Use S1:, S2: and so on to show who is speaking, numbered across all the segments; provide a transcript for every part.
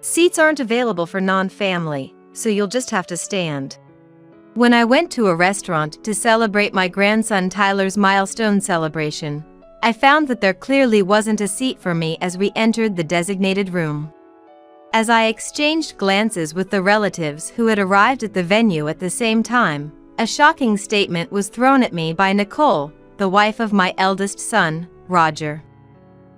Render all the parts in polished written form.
S1: Seats aren't available for non-family, so you'll just have to stand. When I went to a restaurant to celebrate my grandson Tyler's milestone celebration, I found that there clearly wasn't a seat for me as we entered the designated room. As I exchanged glances with the relatives who had arrived at the venue at the same time, a shocking statement was thrown at me by Nicole, the wife of my eldest son, Roger.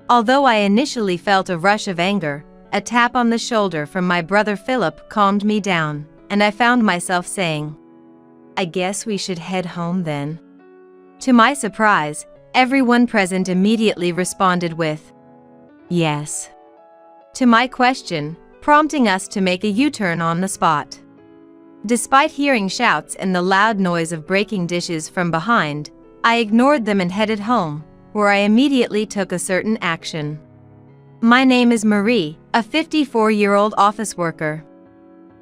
S1: Although I initially felt a rush of anger, a tap on the shoulder from my brother Philip calmed me down, and I found myself saying, "I guess we should head home then." To my surprise, everyone present immediately responded with, "Yes," to my question, prompting us to make a U-turn on the spot. Despite hearing shouts and the loud noise of breaking dishes from behind, I ignored them and headed home, where I immediately took a certain action. My name is Marie, a 54-year-old office worker.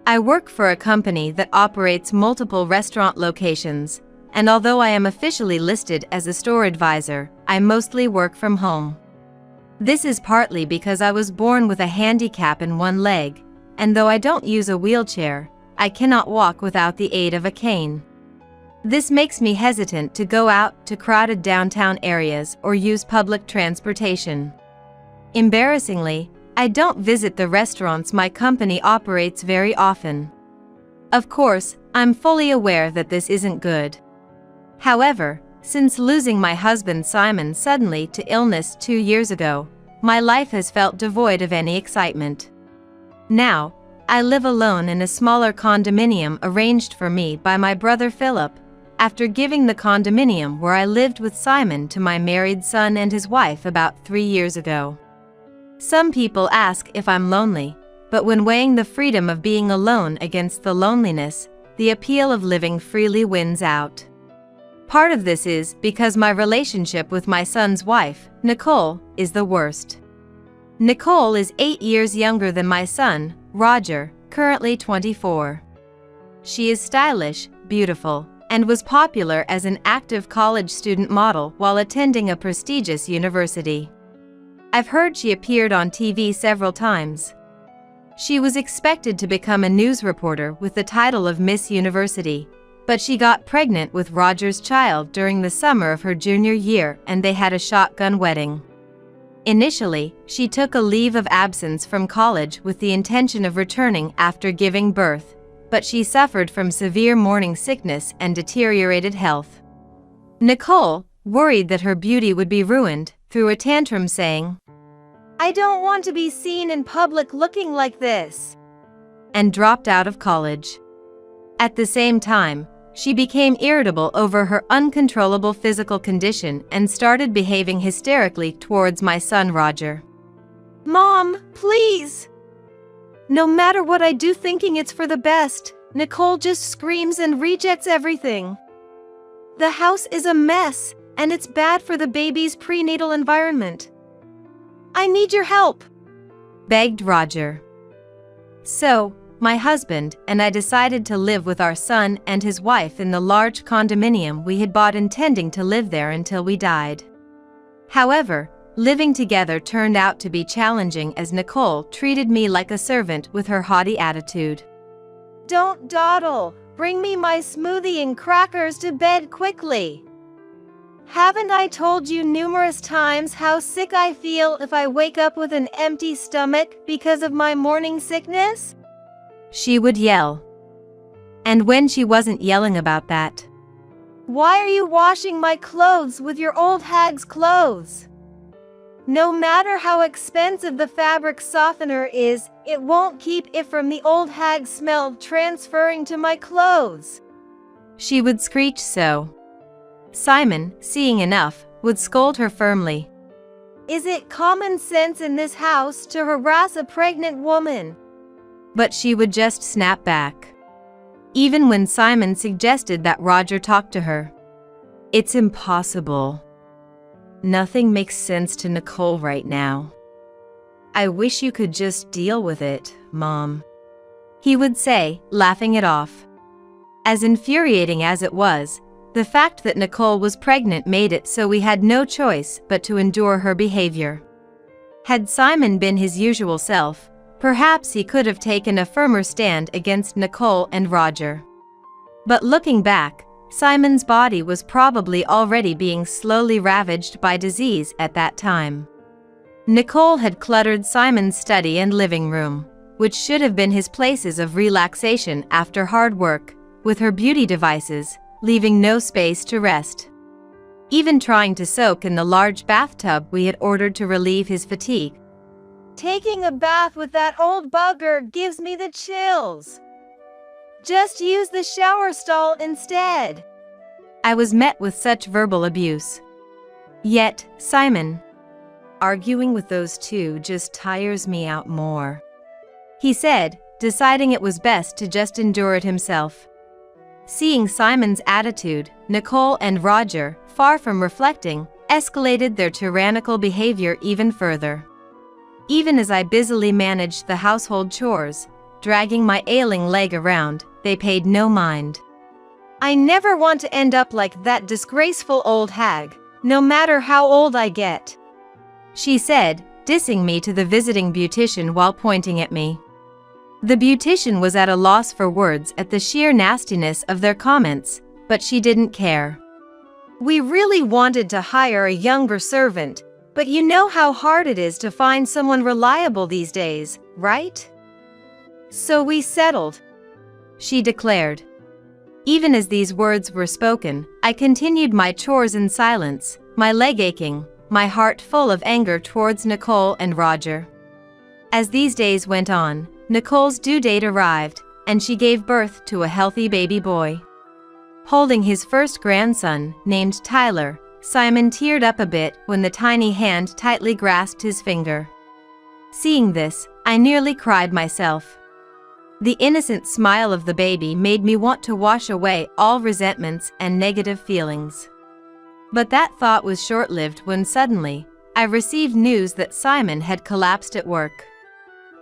S1: I work for a company that operates multiple restaurant locations, and although I am officially listed as a store advisor, I mostly work from home. This is partly because I was born with a handicap in one leg, and though I don't use a wheelchair, I cannot walk without the aid of a cane. This makes me hesitant to go out to crowded downtown areas or use public transportation. Embarrassingly, I don't visit the restaurants my company operates very often. Of course, I'm fully aware that this isn't good. However, since losing my husband Simon suddenly to illness 2 years ago, my life has felt devoid of any excitement. Now, I live alone in a smaller condominium arranged for me by my brother Philip, after giving the condominium where I lived with Simon to my married son and his wife about 3 years ago. Some people ask if I'm lonely, but when weighing the freedom of being alone against the loneliness, the appeal of living freely wins out. Part of this is because my relationship with my son's wife, Nicole, is the worst. Nicole is 8 years younger than my son, Roger, currently 24. She is stylish, beautiful, and was popular as an active college student model while attending a prestigious university. I've heard she appeared on TV several times. She was expected to become a news reporter with the title of Miss University, but she got pregnant with Roger's child during the summer of her junior year and they had a shotgun wedding. Initially, she took a leave of absence from college with the intention of returning after giving birth, but she suffered from severe morning sickness and deteriorated health. Nicole, worried that her beauty would be ruined, threw a tantrum saying, "I don't want to be seen in public looking like this," and dropped out of college. At the same time, she became irritable over her uncontrollable physical condition and started behaving hysterically towards my son Roger. "Mom, please!" No matter what I do thinking it's for the best, Nicole just screams and rejects everything. The house is a mess, and it's bad for the baby's prenatal environment. "I need your help," begged Roger. So, my husband and I decided to live with our son and his wife in the large condominium we had bought, intending to live there until we died. However, living together turned out to be challenging as Nicole treated me like a servant with her haughty attitude. "Don't dawdle, bring me my smoothie and crackers to bed quickly. Haven't I told you numerous times how sick I feel if I wake up with an empty stomach because of my morning sickness?" she would yell. And when she wasn't yelling about that, "Why are you washing my clothes with your old hag's clothes? No matter how expensive the fabric softener is, it won't keep it from the old hag smell transferring to my clothes," she would screech so. Simon, seeing enough, would scold her firmly. "Is it common sense in this house to harass a pregnant woman?" But she would just snap back. Even when Simon suggested that Roger talk to her. "It's impossible. Nothing makes sense to Nicole right now. I wish you could just deal with it, Mom," he would say, laughing it off. As infuriating as it was, the fact that Nicole was pregnant made it so we had no choice but to endure her behavior. Had Simon been his usual self, Perhaps he could have taken a firmer stand against Nicole and Roger. But looking back, Simon's body was probably already being slowly ravaged by disease at that time. Nicole had cluttered Simon's study and living room, which should have been his places of relaxation after hard work, with her beauty devices, leaving no space to rest. Even trying to soak in the large bathtub we had ordered to relieve his fatigue.
S2: Taking a bath with that old bugger gives me the chills. Just use the shower stall instead.
S1: I was met with such verbal abuse. Yet, Simon, arguing with those two just tires me out more, he said, deciding it was best to just endure it himself. Seeing Simon's attitude, Nicole and Roger, far from reflecting, escalated their tyrannical behavior even further. Even as I busily managed the household chores, dragging my ailing leg around, they paid no mind.
S2: I never want to end up like that disgraceful old hag, no matter how old I get,
S1: she said, dissing me to the visiting beautician while pointing at me. The beautician was at a loss for words at the sheer nastiness of their comments, but she didn't care.
S2: We really wanted to hire a younger servant, but you know how hard it is to find someone reliable these days, right? So we settled,
S1: she declared. Even as these words were spoken, I continued my chores in silence, my leg aching, my heart full of anger towards Nicole and Roger. As these days went on, Nicole's due date arrived, and she gave birth to a healthy baby boy. Holding his first grandson, named Tyler, Simon teared up a bit when the tiny hand tightly grasped his finger. Seeing this, I nearly cried myself. The innocent smile of the baby made me want to wash away all resentments and negative feelings. But that thought was short-lived when suddenly, I received news that Simon had collapsed at work.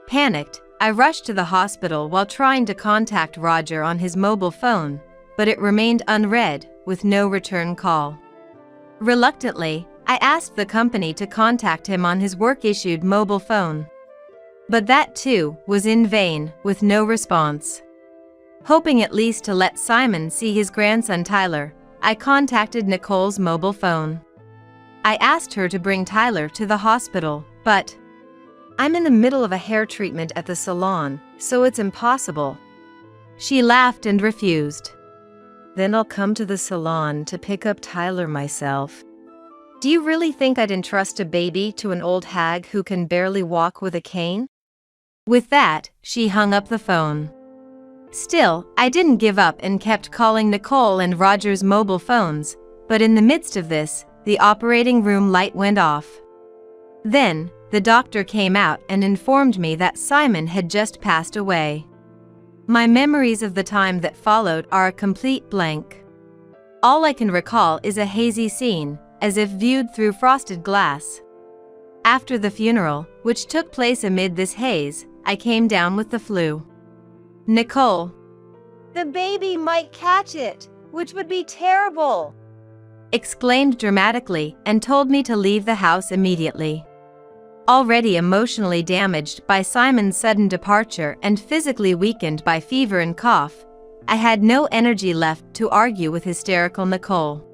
S1: Panicked, I rushed to the hospital while trying to contact Roger on his mobile phone, but it remained unread, with no return call. Reluctantly, I asked the company to contact him on his work-issued mobile phone. But that too was in vain, with no response. Hoping at least to let Simon see his grandson Tyler, I contacted Nicole's mobile phone. I asked her to bring Tyler to the hospital, but
S2: I'm in the middle of a hair treatment at the salon, so it's impossible.
S1: She laughed and refused.
S2: Then I'll come to the salon to pick up Tyler myself. Do you really think I'd entrust a baby to an old hag who can barely walk with a cane?
S1: With that, she hung up the phone. Still, I didn't give up and kept calling Nicole and Roger's mobile phones, but in the midst of this, the operating room light went off. Then, the doctor came out and informed me that Simon had just passed away. My memories of the time that followed are a complete blank. All I can recall is a hazy scene, as if viewed through frosted glass. After the funeral, which took place amid this haze, I came down with the flu. Nicole,
S2: the baby might catch it, which would be terrible,
S1: exclaimed dramatically and told me to leave the house immediately. Already emotionally damaged by Simon's sudden departure and physically weakened by fever and cough, I had no energy left to argue with hysterical Nicole.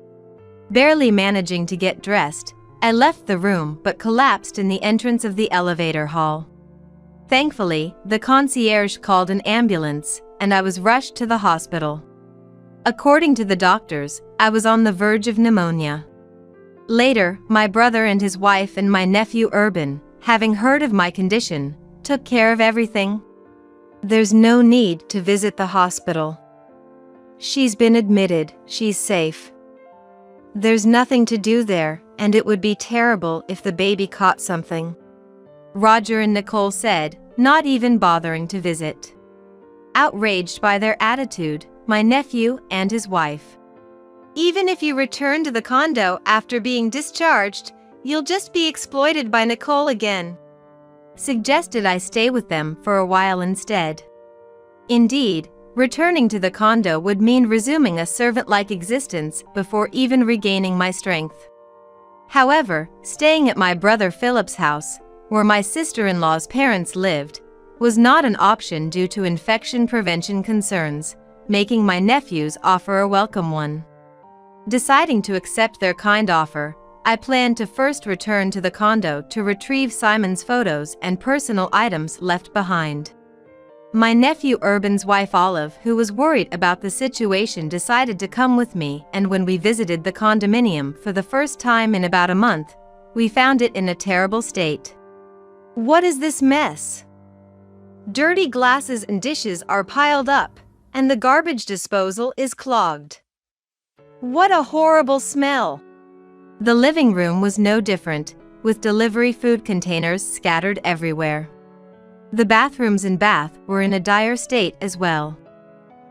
S1: Barely managing to get dressed, I left the room but collapsed in the entrance of the elevator hall. Thankfully, the concierge called an ambulance, and I was rushed to the hospital. According to the doctors, I was on the verge of pneumonia. Later, my brother and his wife and my nephew Urban, having heard of my condition, took care of everything.
S2: There's no need to visit the hospital. She's been admitted, she's safe. There's nothing to do there, and it would be terrible if the baby caught something,
S1: Roger and Nicole said, not even bothering to visit. Outraged by their attitude, my nephew and his wife.
S2: Even if you return to the condo after being discharged, you'll just be exploited by Nicole again,
S1: suggested I stay with them for a while instead. Indeed, returning to the condo would mean resuming a servant-like existence before even regaining my strength. However, staying at my brother Philip's house, where my sister-in-law's parents lived, was not an option due to infection prevention concerns, making my nephew's offer a welcome one. Deciding to accept their kind offer, I planned to first return to the condo to retrieve Simon's photos and personal items left behind. My nephew Urban's wife Olive, who was worried about the situation, decided to come with me, and when we visited the condominium for the first time in about a month, we found it in a terrible state.
S2: What is this mess? Dirty glasses and dishes are piled up, and the garbage disposal is clogged. What a horrible smell!
S1: The living room was no different, with delivery food containers scattered everywhere. The bathrooms and bath were in a dire state as well.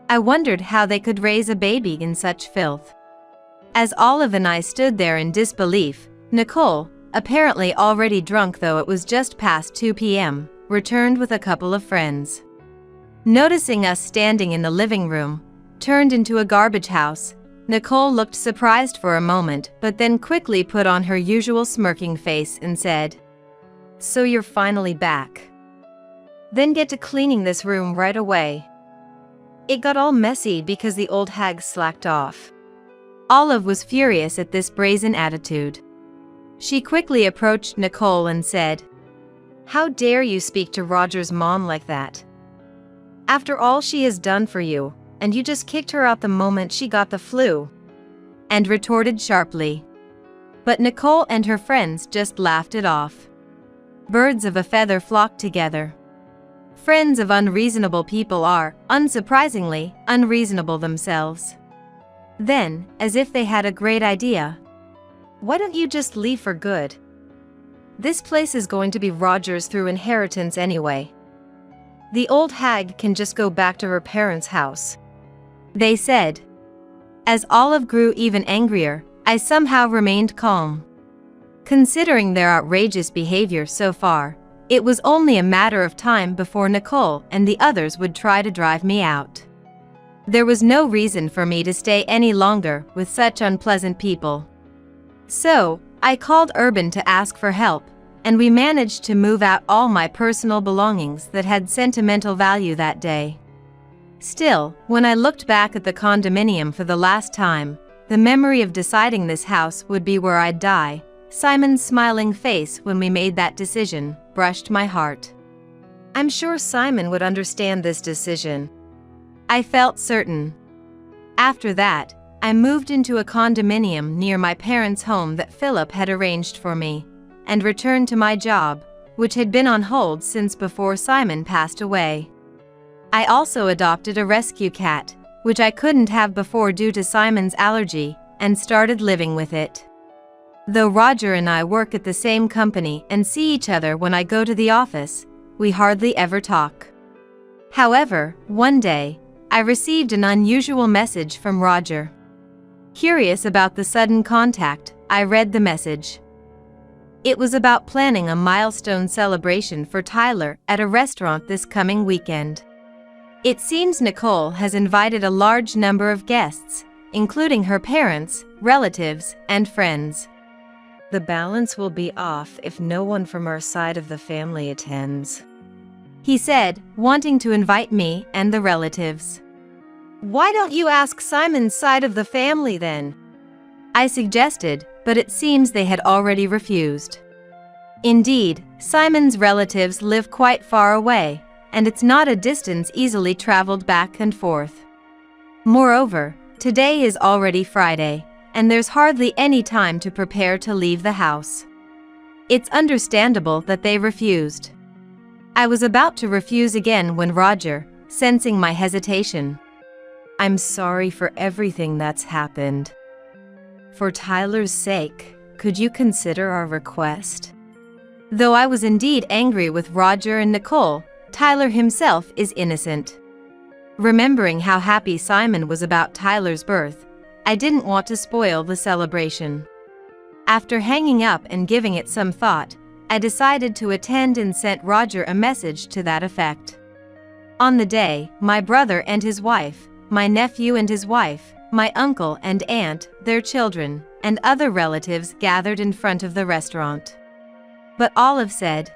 S1: I wondered how they could raise a baby in such filth. As Olive and I stood there in disbelief, Nicole, apparently already drunk though it was just past 2 p.m., returned with a couple of friends. Noticing us standing in the living room, turned into a garbage house, Nicole looked surprised for a moment but then quickly put on her usual smirking face and said, "So you're finally back. Then get to cleaning this room right away." It got all messy because the old hag slacked off. Olive was furious at this brazen attitude. She quickly approached Nicole and said, "How dare you speak to Roger's mom like that? After all she has done for you, and you just kicked her out the moment she got the flu," and retorted sharply. But Nicole and her friends just laughed it off. Birds of a feather flock together. Friends of unreasonable people are, unsurprisingly, unreasonable themselves. Then, as if they had a great idea, "Why don't you just leave for good? This place is going to be Roger's through inheritance anyway. The old hag can just go back to her parents' house," they said. As Olive grew even angrier, I somehow remained calm. Considering their outrageous behavior so far, it was only a matter of time before Nicole and the others would try to drive me out. There was no reason for me to stay any longer with such unpleasant people. So, I called Urban to ask for help, and we managed to move out all my personal belongings that had sentimental value that day. Still, when I looked back at the condominium for the last time, the memory of deciding this house would be where I'd die, Simon's smiling face when we made that decision, brushed my heart. I'm sure Simon would understand this decision. I felt certain. After that, I moved into a condominium near my parents' home that Philip had arranged for me, and returned to my job, which had been on hold since before Simon passed away. I also adopted a rescue cat, which I couldn't have before due to Simon's allergy, and started living with it. Though Roger and I work at the same company and see each other when I go to the office, we hardly ever talk. However, one day, I received an unusual message from Roger. Curious about the sudden contact, I read the message. It was about planning a milestone celebration for Tyler at a restaurant this coming weekend. It seems Nicole has invited a large number of guests, including her parents, relatives, and friends. The balance will be off if no one from our side of the family attends, he said, wanting to invite me and the relatives. Why don't you ask Simon's side of the family then? I suggested, but it seems they had already refused. Indeed, Simon's relatives live quite far away, and it's not a distance easily traveled back and forth. Moreover, today is already Friday, and there's hardly any time to prepare to leave the house. It's understandable that they refused. I was about to refuse again when Roger, sensing my hesitation, I'm sorry for everything that's happened. For Tyler's sake, could you consider our request? Though I was indeed angry with Roger and Nicole, Tyler himself is innocent. Remembering how happy Simon was about Tyler's birth, I didn't want to spoil the celebration. After hanging up and giving it some thought, I decided to attend and sent Roger a message to that effect. On the day, my brother and his wife, my nephew and his wife, my uncle and aunt, their children, and other relatives gathered in front of the restaurant. But Olive said,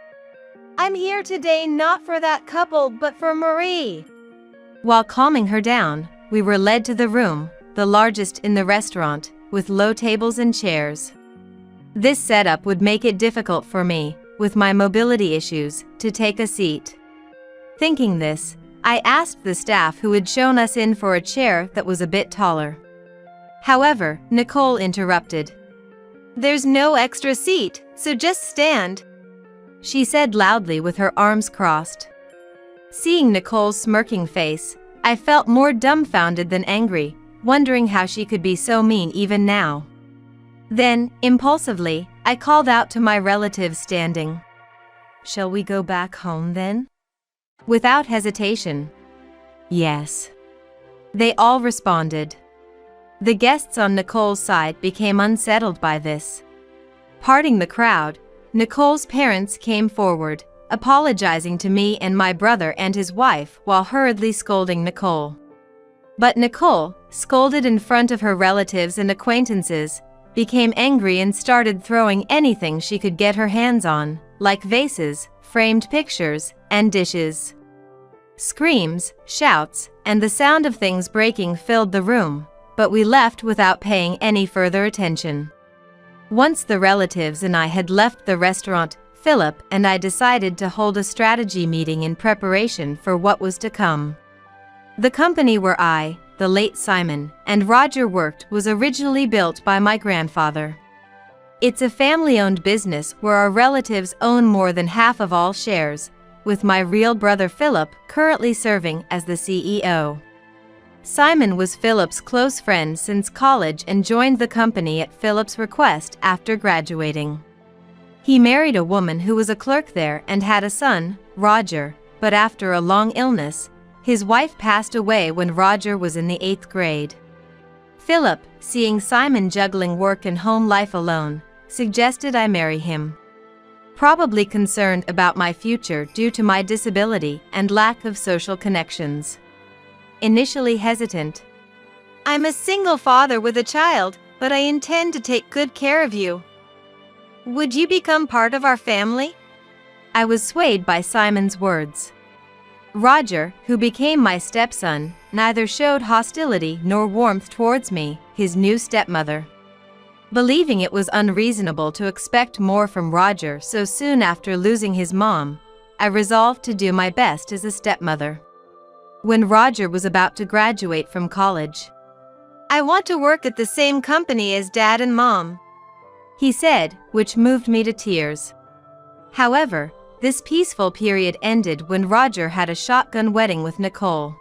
S2: I'm here today not for that couple but for Marie.
S1: While calming her down, we were led to the room, the largest in the restaurant, with low tables and chairs. This setup would make it difficult for me, with my mobility issues, to take a seat. Thinking this, I asked the staff who had shown us in for a chair that was a bit taller. However, Nicole interrupted.
S2: "There's no extra seat, so just stand,"
S1: she said loudly with her arms crossed. Seeing Nicole's smirking face, I felt more dumbfounded than angry, wondering how she could be so mean even now. Then, impulsively, I called out to my relatives standing. "Shall we go back home then?" Without hesitation. Yes. They all responded. The guests on Nicole's side became unsettled by this. Parting the crowd, Nicole's parents came forward, apologizing to me and my brother and his wife while hurriedly scolding Nicole. But Nicole, scolded in front of her relatives and acquaintances, became angry and started throwing anything she could get her hands on, like vases, framed pictures, and dishes. Screams, shouts, and the sound of things breaking filled the room, but we left without paying any further attention. Once the relatives and I had left the restaurant, Philip and I decided to hold a strategy meeting in preparation for what was to come. The company where I, the late Simon, and Roger worked was originally built by my grandfather. It's a family-owned business where our relatives own more than half of all shares, with my real brother Philip currently serving as the CEO. Simon was Philip's close friend since college and joined the company at Philip's request after graduating. He married a woman who was a clerk there and had a son, Roger, but after a long illness, his wife passed away when Roger was in the 8th grade. Philip, seeing Simon juggling work and home life alone, suggested I marry him. Probably concerned about my future due to my disability and lack of social connections. Initially hesitant.
S2: "I'm a single father with a child, but I intend to take good care of you. Would you become part of our family?"
S1: I was swayed by Simon's words. Roger, who became my stepson, neither showed hostility nor warmth towards me, his new stepmother. Believing it was unreasonable to expect more from Roger so soon after losing his mom, I resolved to do my best as a stepmother. When Roger was about to graduate from college,
S2: "I want to work at the same company as Dad and Mom,"
S1: he said, which moved me to tears. However, this peaceful period ended when Roger had a shotgun wedding with Nicole.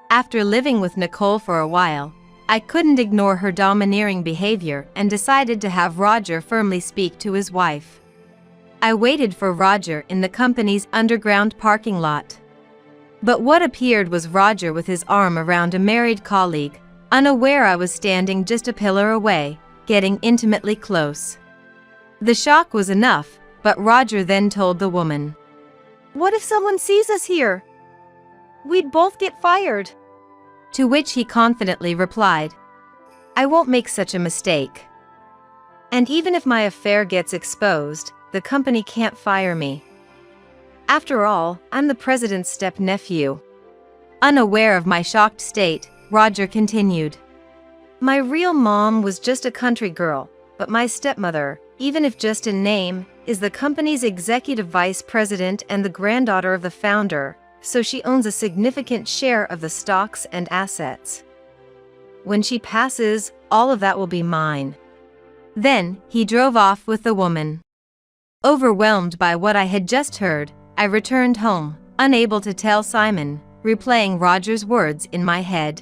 S1: After living with Nicole for a while, I couldn't ignore her domineering behavior and decided to have Roger firmly speak to his wife. I waited for Roger in the company's underground parking lot. But what appeared was Roger with his arm around a married colleague, unaware I was standing just a pillar away, getting intimately close. The shock was enough, but Roger then told the woman,
S2: "What if someone sees us here? We'd both get fired."
S1: To which he confidently replied, "I won't make such a mistake. And even if my affair gets exposed, the company can't fire me. After all, I'm the president's step-nephew." Unaware of my shocked state, Roger continued, "My real mom was just a country girl, but my stepmother, even if just in name, is the company's executive vice president and the granddaughter of the founder, so she owns a significant share of the stocks and assets. When she passes, all of that will be mine." Then, he drove off with the woman. Overwhelmed by what I had just heard, I returned home, unable to tell Simon, replaying Roger's words in my head.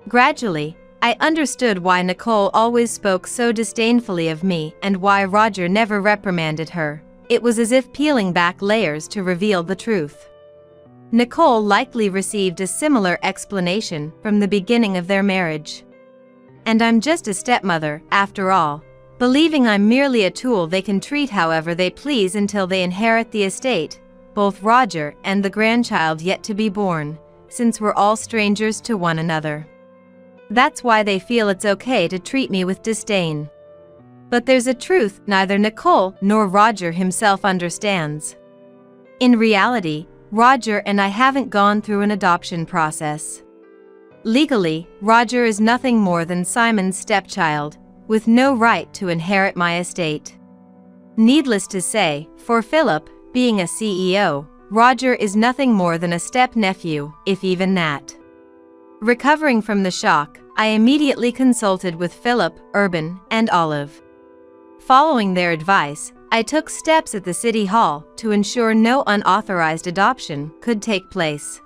S1: Gradually, I understood why Nicole always spoke so disdainfully of me and why Roger never reprimanded her. It was as if peeling back layers to reveal the truth. Nicole likely received a similar explanation from the beginning of their marriage. And I'm just a stepmother, after all, believing I'm merely a tool they can treat however they please until they inherit the estate, both Roger and the grandchild yet to be born, since we're all strangers to one another. That's why they feel it's okay to treat me with disdain. But there's a truth neither Nicole nor Roger himself understands. In reality, Roger and I haven't gone through an adoption process. Legally, Roger is nothing more than Simon's stepchild, with no right to inherit my estate. Needless to say, for Philip, being a CEO, Roger is nothing more than a step-nephew, if even that. Recovering from the shock, I immediately consulted with Philip, Urban, and Olive. Following their advice, I took steps at the City Hall to ensure no unauthorized adoption could take place.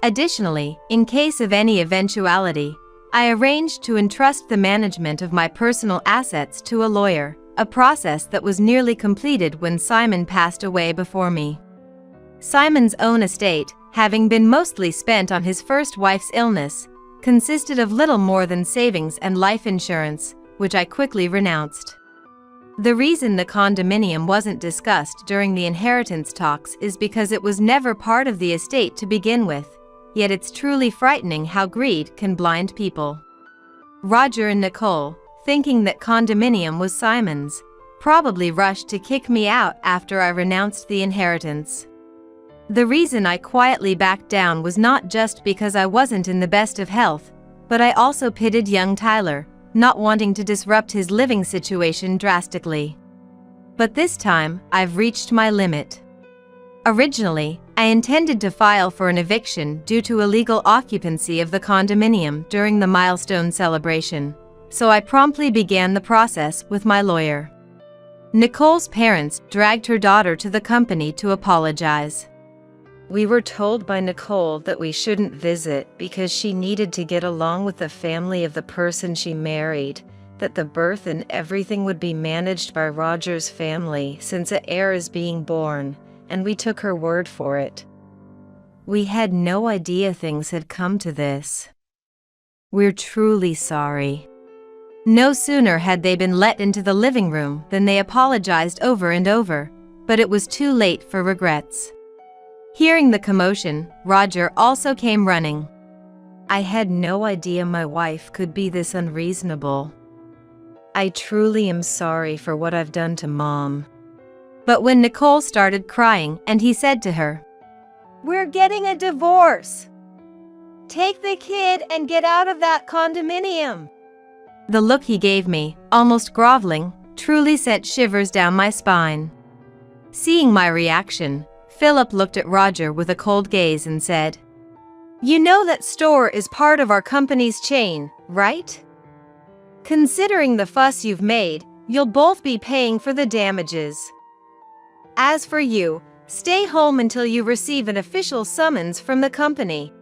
S1: Additionally, in case of any eventuality, I arranged to entrust the management of my personal assets to a lawyer, a process that was nearly completed when Simon passed away before me. Simon's own estate, having been mostly spent on his first wife's illness, consisted of little more than savings and life insurance, which I quickly renounced. The reason the condominium wasn't discussed during the inheritance talks is because it was never part of the estate to begin with, yet it's truly frightening how greed can blind people. Roger and Nicole, thinking that condominium was Simon's, probably rushed to kick me out after I renounced the inheritance. The reason I quietly backed down was not just because I wasn't in the best of health, but I also pitted young Tyler, not wanting to disrupt his living situation drastically. But this time, I've reached my limit. Originally, I intended to file for an eviction due to illegal occupancy of the condominium during the milestone celebration, so I promptly began the process with my lawyer. Nicole's parents dragged her daughter to the company to apologize.
S2: We were told by Nicole that we shouldn't visit because she needed to get along with the family of the person she married, that the birth and everything would be managed by Roger's family since an heir is being born, and we took her word for it. We had no idea things had come to this. We're truly sorry. No sooner had they been let into the living room than they apologized over and over, but it was too late for regrets. Hearing the commotion, Roger also came running. I had no idea my wife could be this unreasonable. I truly am sorry for what I've done to Mom.
S1: But when Nicole started crying and he said to her, "We're getting a divorce. Take the kid and get out of that condominium." The look he gave me, almost groveling, truly sent shivers down my spine. Seeing my reaction, Philip looked at Roger with a cold gaze and said, "You know that store is part of our company's chain, right? Considering the fuss you've made, you'll both be paying for the damages. As for you, stay home until you receive an official summons from the company,"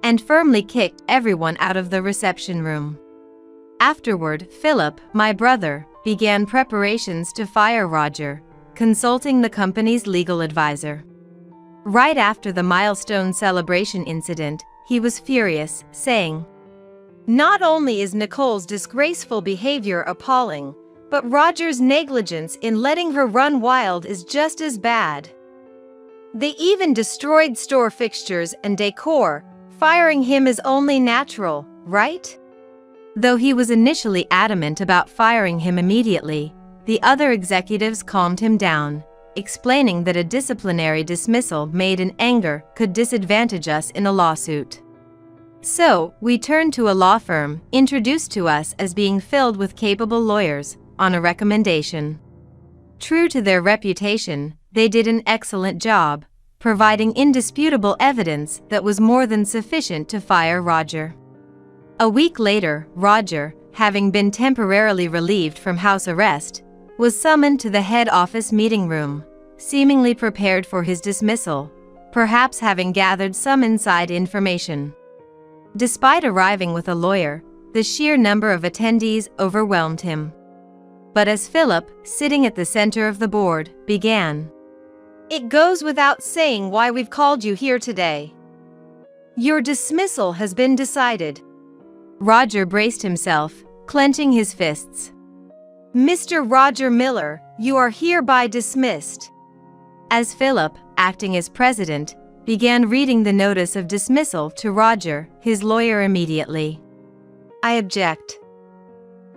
S1: and firmly kicked everyone out of the reception room. Afterward, Philip, my brother, began preparations to fire Roger, consulting the company's legal advisor. Right after the milestone celebration incident, he was furious, saying, "Not only is Nicole's disgraceful behavior appalling, but Roger's negligence in letting her run wild is just as bad. They even destroyed store fixtures and decor. Firing him is only natural, right?" Though he was initially adamant about firing him immediately, the other executives calmed him down, explaining that a disciplinary dismissal made in anger could disadvantage us in a lawsuit. So, we turned to a law firm, introduced to us as being filled with capable lawyers, on a recommendation. True to their reputation, they did an excellent job, providing indisputable evidence that was more than sufficient to fire Roger. A week later, Roger, having been temporarily relieved from house arrest, was summoned to the head office meeting room, seemingly prepared for his dismissal, perhaps having gathered some inside information. Despite arriving with a lawyer, the sheer number of attendees overwhelmed him. But as Philip, sitting at the center of the board, began, "It goes without saying why we've called you here today. Your dismissal has been decided." Roger braced himself, clenching his fists. "Mr. Roger Miller, you are hereby dismissed." As Philip, acting as president, began reading the notice of dismissal to Roger, his lawyer immediately. "I object.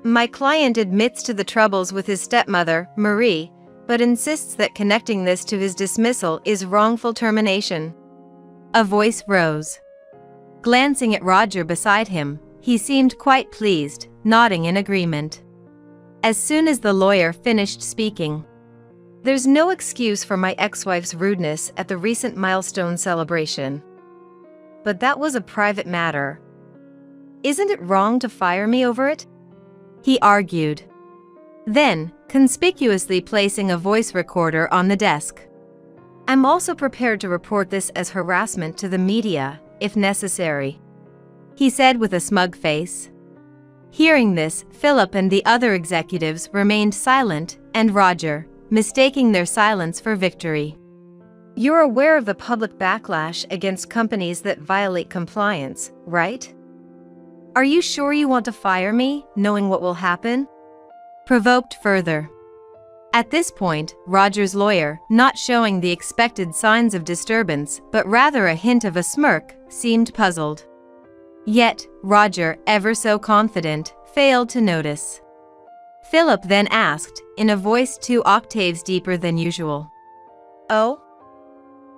S1: My client admits to the troubles with his stepmother, Marie,
S2: but insists that connecting this to his dismissal is wrongful termination.
S1: A voice rose. Glancing at Roger beside him, he seemed quite pleased, nodding in agreement. As soon as the lawyer finished speaking,
S2: "There's no excuse for my ex-wife's rudeness at the recent milestone celebration. But that was a private matter. Isn't it wrong to fire me over it?"
S1: he argued. Then, conspicuously placing a voice recorder on the desk.
S2: "I'm also prepared to report this as harassment to the media, if necessary,"
S1: he said with a smug face. Hearing this, Philip and the other executives remained silent, and Roger, mistaking their silence for victory.
S2: "You're aware of the public backlash against companies that violate compliance, right? Are you sure you want to fire me, knowing what will happen?"
S1: Provoked further. At this point, Roger's lawyer, not showing the expected signs of disturbance but rather a hint of a smirk, seemed puzzled. Yet, Roger, ever so confident, failed to notice. Philip then asked, in a voice 2 octaves deeper than usual.
S2: "Oh?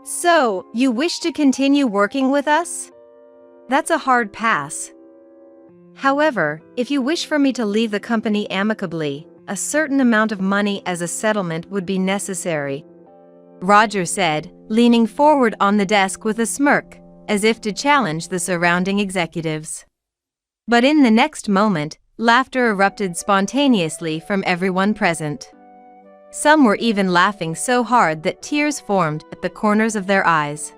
S2: So, you wish to continue working with us? That's a hard pass. However, if you wish for me to leave the company amicably, a certain amount of money as a settlement would be necessary,"
S1: Roger said, leaning forward on the desk with a smirk, as if to challenge the surrounding executives. But in the next moment, laughter erupted spontaneously from everyone present. Some were even laughing so hard that tears formed at the corners of their eyes.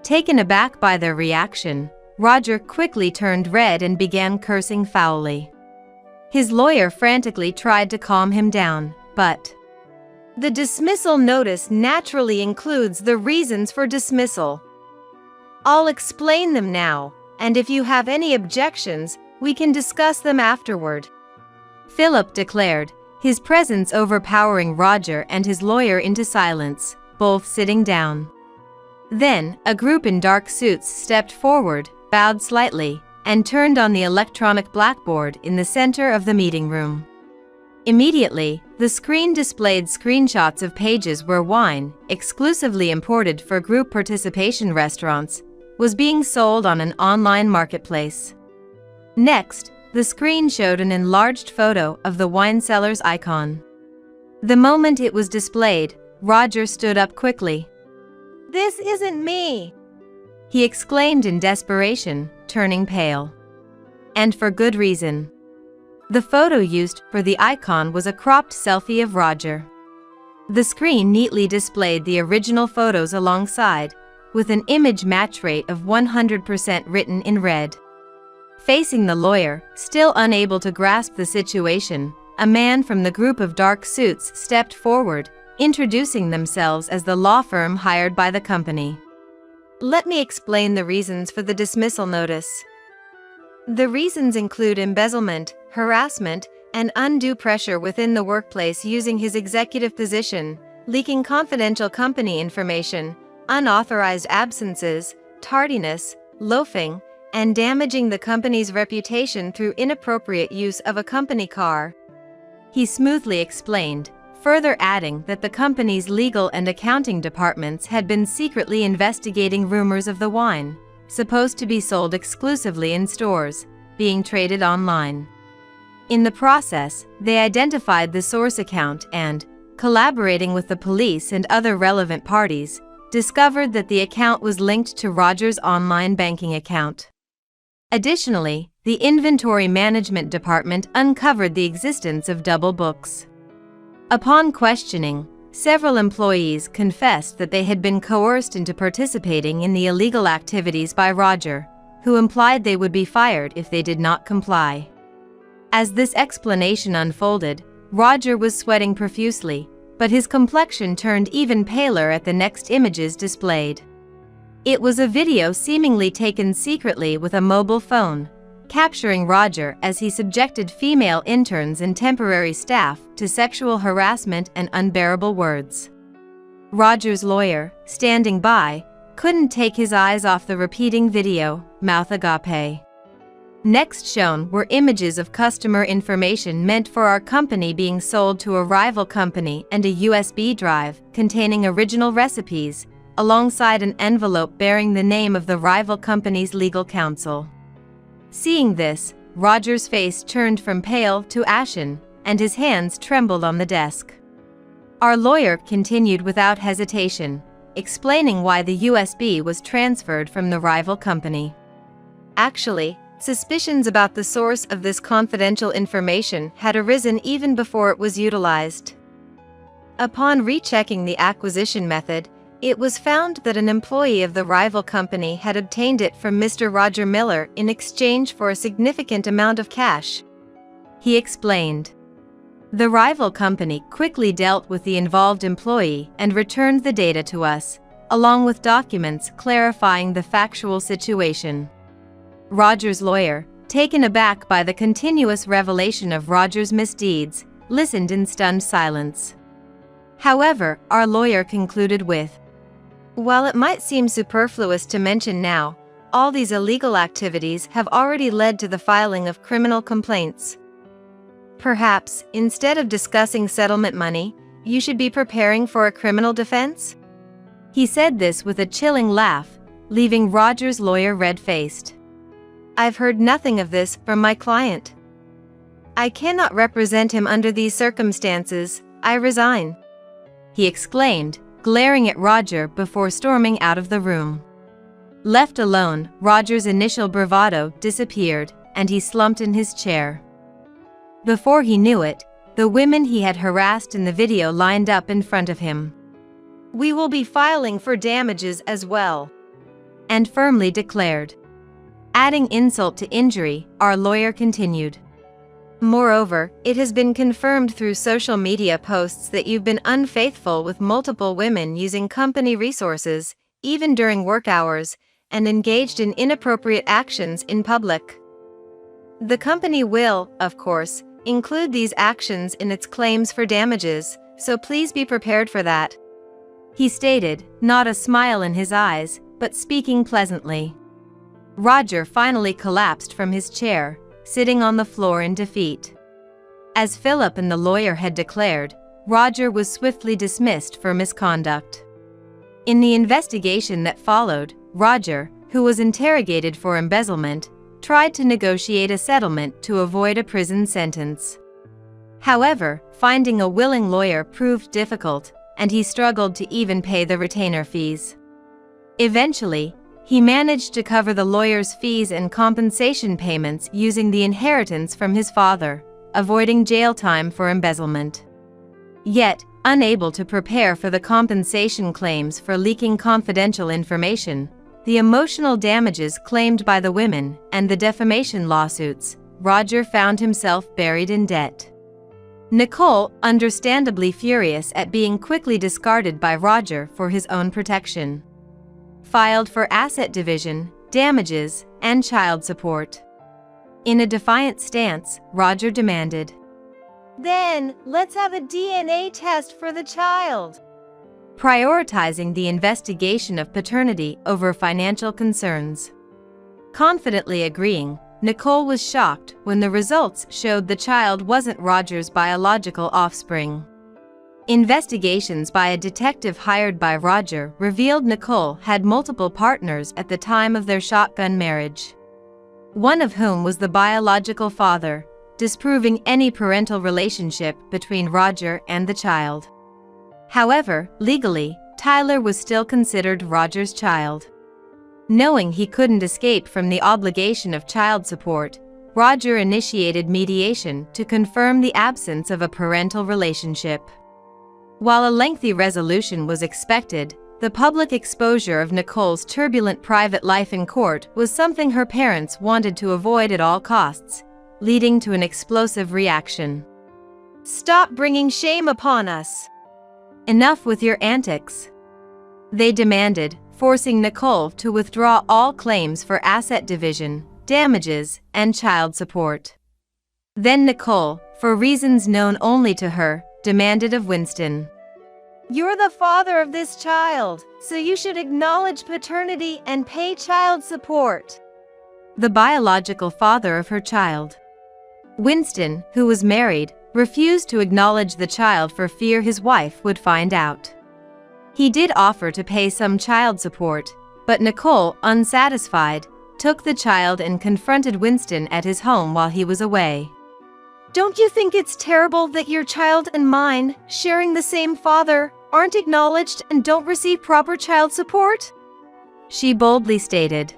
S1: Taken aback by their reaction, Roger quickly turned red and began cursing foully. His lawyer frantically tried to calm him down, but
S2: "The dismissal notice naturally includes the reasons for dismissal. I'll explain them now, and if you have any objections, we can discuss them afterward,"
S1: Philip declared, his presence overpowering Roger and his lawyer into silence, both sitting down. Then, a group in dark suits stepped forward, bowed slightly, and turned on the electronic blackboard in the center of the meeting room. Immediately, the screen displayed screenshots of pages where wine, exclusively imported for group participation restaurants, was being sold on an online marketplace. Next, the screen showed an enlarged photo of the wine seller's icon. The moment it was displayed, Roger stood up quickly.
S2: "This isn't me!"
S1: he exclaimed in desperation, turning pale. And for good reason. The photo used for the icon was a cropped selfie of Roger. The screen neatly displayed the original photos alongside, with an image match rate of 100% written in red. Facing the lawyer, still unable to grasp the situation, a man from the group of dark suits stepped forward, introducing themselves as the law firm hired by the company.
S2: "Let me explain the reasons for the dismissal notice. The reasons include embezzlement, harassment, and undue pressure within the workplace using his executive position, leaking confidential company information, unauthorized absences, tardiness, loafing, and damaging the company's reputation through inappropriate use of a company car,"
S1: he smoothly explained, further adding that the company's legal and accounting departments had been secretly investigating rumors of the wine, supposed to be sold exclusively in stores, being traded online. In the process, they identified the source account and, collaborating with the police and other relevant parties, discovered that the account was linked to Roger's online banking account. Additionally, the inventory management department uncovered the existence of double books. Upon questioning, several employees confessed that they had been coerced into participating in the illegal activities by Roger, who implied they would be fired if they did not comply. As this explanation unfolded, Roger was sweating profusely, but his complexion turned even paler at the next images displayed. It was a video seemingly taken secretly with a mobile phone, capturing Roger as he subjected female interns and temporary staff to sexual harassment and unbearable words. Roger's lawyer, standing by, couldn't take his eyes off the repeating video, mouth agape. Next shown were images of customer information meant for our company being sold to a rival company and a USB drive containing original recipes, alongside an envelope bearing the name of the rival company's legal counsel. Seeing this, Roger's face turned from pale to ashen, and his hands trembled on the desk. Our lawyer continued without hesitation, explaining why the USB was transferred from the rival company. Actually, suspicions about the source of this confidential information had arisen even before it was utilized. Upon rechecking the acquisition method, it was found that an employee of the rival company had obtained it from Mr. Roger Miller in exchange for a significant amount of cash. He explained. The rival company quickly dealt with the involved employee and returned the data to us, along with documents clarifying the factual situation. Roger's lawyer, taken aback by the continuous revelation of Roger's misdeeds, listened in stunned silence. However, our lawyer concluded with, "While it might seem superfluous to mention now, all these illegal activities have already led to the filing of criminal complaints. Perhaps, instead of discussing settlement money, you should be preparing for a criminal defense?" He said this with a chilling laugh, leaving Roger's lawyer red-faced. "I've heard nothing of this from my client. I cannot represent him under these circumstances. I resign," he exclaimed, glaring at Roger before storming out of the room. Left alone, Roger's initial bravado disappeared, and he slumped in his chair. Before he knew it, the women he had harassed in the video lined up in front of him. "We will be filing for damages as well," and firmly declared. Adding insult to injury, our lawyer continued. "Moreover, it has been confirmed through social media posts that you've been unfaithful with multiple women using company resources, even during work hours, and engaged in inappropriate actions in public. The company will, of course, include these actions in its claims for damages, so please be prepared for that," he stated, not a smile in his eyes, but speaking pleasantly. Roger finally collapsed from his chair, sitting on the floor in defeat. As Philip and the lawyer had declared, Roger was swiftly dismissed for misconduct. In the investigation that followed, Roger, who was interrogated for embezzlement, tried to negotiate a settlement to avoid a prison sentence. However, finding a willing lawyer proved difficult, and he struggled to even pay the retainer fees. Eventually, he managed to cover the lawyer's fees and compensation payments using the inheritance from his father, avoiding jail time for embezzlement. Yet, unable to prepare for the compensation claims for leaking confidential information, the emotional damages claimed by the women, and the defamation lawsuits, Roger found himself buried in debt. Nicole, understandably furious at being quickly discarded by Roger for his own protection, filed for asset division, damages, and child support. In a defiant stance, Roger demanded, "Then, let's have a DNA test for the child," prioritizing the investigation of paternity over financial concerns. Confidently agreeing, Nicole was shocked when the results showed the child wasn't Roger's biological offspring. Investigations by a detective hired by Roger revealed Nicole had multiple partners at the time of their shotgun marriage, one of whom was the biological father, disproving any parental relationship between Roger and the child. However, legally, Tyler was still considered Roger's child. Knowing he couldn't escape from the obligation of child support, Roger initiated mediation to confirm the absence of a parental relationship. While a lengthy resolution was expected, the public exposure of Nicole's turbulent private life in court was something her parents wanted to avoid at all costs, leading to an explosive reaction. "Stop bringing shame upon us! Enough with your antics," they demanded, forcing Nicole to withdraw all claims for asset division, damages, and child support. Then Nicole, for reasons known only to her, demanded of Winston, "You're the father of this child, so you should acknowledge paternity and pay child support." the biological father of her child. Winston, who was married, refused to acknowledge the child for fear his wife would find out. He did offer to pay some child support, but Nicole, unsatisfied, took the child and confronted Winston at his home while he was away.
S2: Don't you think it's terrible that your child and mine, sharing the same father, aren't acknowledged and don't receive proper child support?
S1: She boldly stated.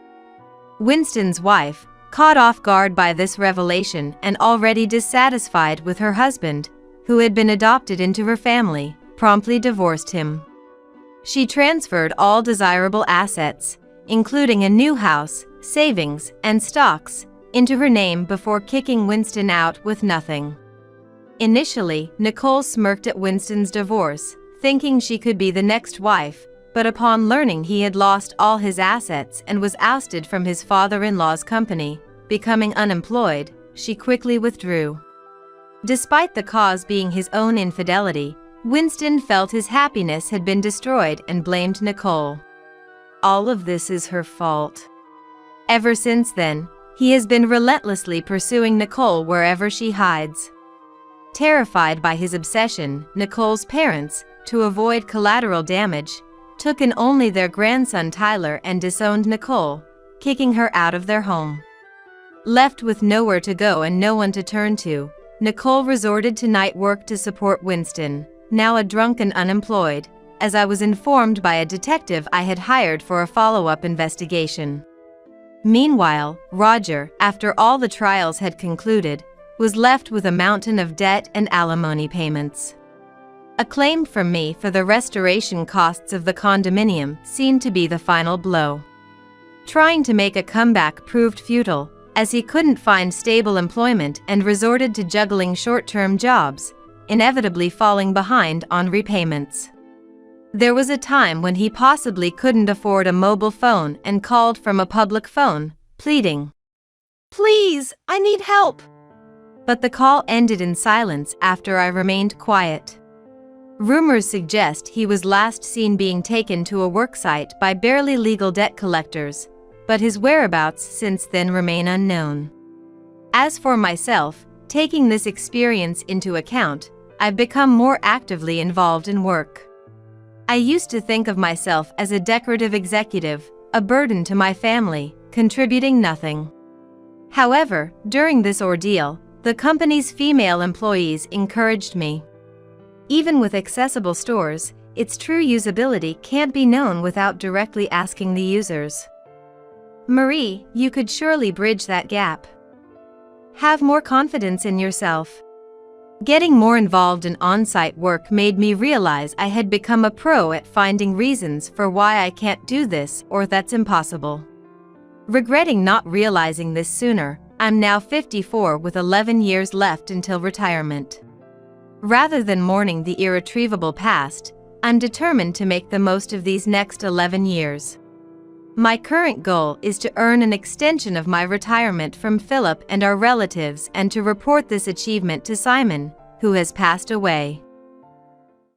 S1: Winston's wife, caught off guard by this revelation and already dissatisfied with her husband, who had been adopted into her family, promptly divorced him. She transferred all desirable assets, including a new house, savings, and stocks, into her name before kicking Winston out with nothing. Initially, Nicole smirked at Winston's divorce, thinking she could be the next wife, but upon learning he had lost all his assets and was ousted from his father-in-law's company, becoming unemployed, she quickly withdrew. Despite the cause being his own infidelity, Winston felt his happiness had been destroyed and blamed Nicole. All of this is her fault. Ever since then, he has been relentlessly pursuing Nicole wherever she hides. Terrified by his obsession, Nicole's parents, to avoid collateral damage, took in only their grandson Tyler and disowned Nicole, kicking her out of their home. Left with nowhere to go and no one to turn to, Nicole resorted to night work to support Winston, now a drunk and unemployed, as I was informed by a detective I had hired for a follow-up investigation. Meanwhile, Roger, after all the trials had concluded, was left with a mountain of debt and alimony payments. A claim from me for the restoration costs of the condominium seemed to be the final blow. Trying to make a comeback proved futile, as he couldn't find stable employment and resorted to juggling short-term jobs, inevitably falling behind on repayments. There was a time when he possibly couldn't afford a mobile phone and called from a public phone, pleading,
S2: "Please, I need help."
S1: But the call ended in silence after I remained quiet. Rumors suggest he was last seen being taken to a worksite by barely legal debt collectors, but his whereabouts since then remain unknown. As for myself, taking this experience into account, I've become more actively involved in work. I used to think of myself as a decorative executive, a burden to my family, contributing nothing. However, during this ordeal, the company's female employees encouraged me. Even with accessible stores, its true usability can't be known without directly asking the users. Marie, you could surely bridge that gap. Have more confidence in yourself. Getting more involved in on-site work made me realize I had become a pro at finding reasons for why I can't do this or that's impossible. Regretting not realizing this sooner, I'm now 54 with 11 years left until retirement. Rather than mourning the irretrievable past, I'm determined to make the most of these next 11 years. My current goal is to earn an extension of my retirement from Philip and our relatives and to report this achievement to Simon, who has passed away.